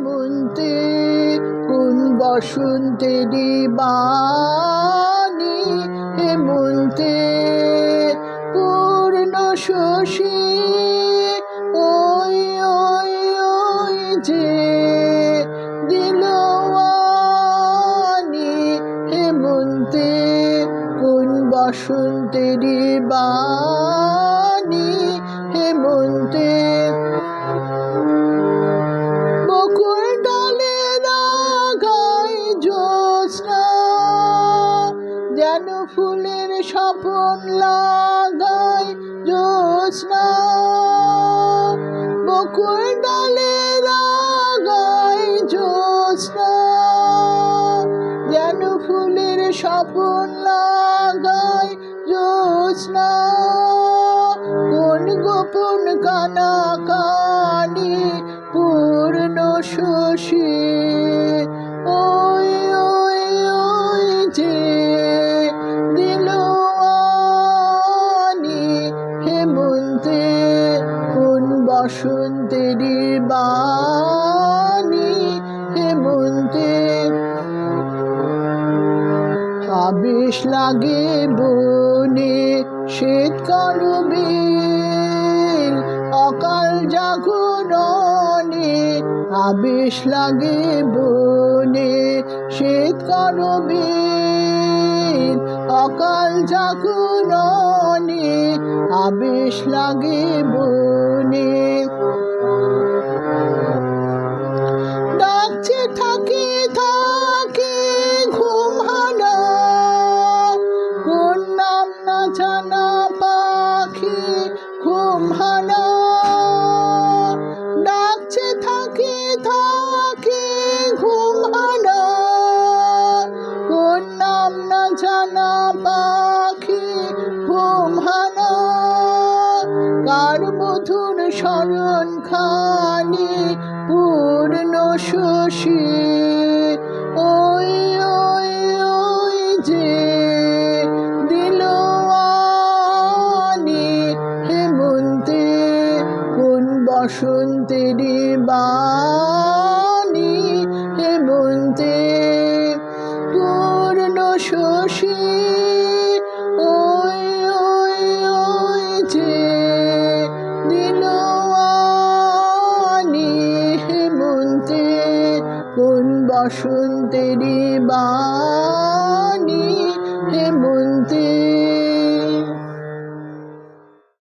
হেমন্তে কোন বসন্তেরি বাণী, হেমন্তে পূর্ণ শশী ওই ওই ওই যে দিলওয়ানি, হেমন্তে কোন বসন্তেরি বাণী, হেমন্তে বকুল ডালে রাগায় জ্যোৎস্না, যেন ফুলের স্বপন লাগায় জ্যোৎস্না। বকুল ডালে রাগায় জ্যোৎস্না, যেন ফুলের স্বপন লাগায় জ্যোৎস্না। কোন গোপন কানাকানি পূর্ণ শশী ওই ওই ওই যে দিলওয়ানি, হেমন্তে কোন বসন্তেরি বাণী, হেমন্তে আবেশ লাগে বনে শ্বেত করবিল, অকাল জাগরণে আবেশ লাগে বনে শ্বেত করবিল, অকাল জাগরণে আবেশ লাগে বনে। ডাকছে থাকে থাকে ঘুম হানা, কোন নাম না জানা পাখি ঘুম হানা। ডাকছে থাকে থাকে ঘুম হানা, কোন নাম না জানা পাখি ঘুম হানা। কার মধুর শরণ খানি পূর্ণ শশী ওই ওই ওই যে দিলওয়ানি, হেমন্তে কোন বসন্তেরি বাণী, হেমন্তে পূর্ণ শশী ওই ওই ওই যে দিলওয়ানি, হেমন্তে কোন বসন্তেরি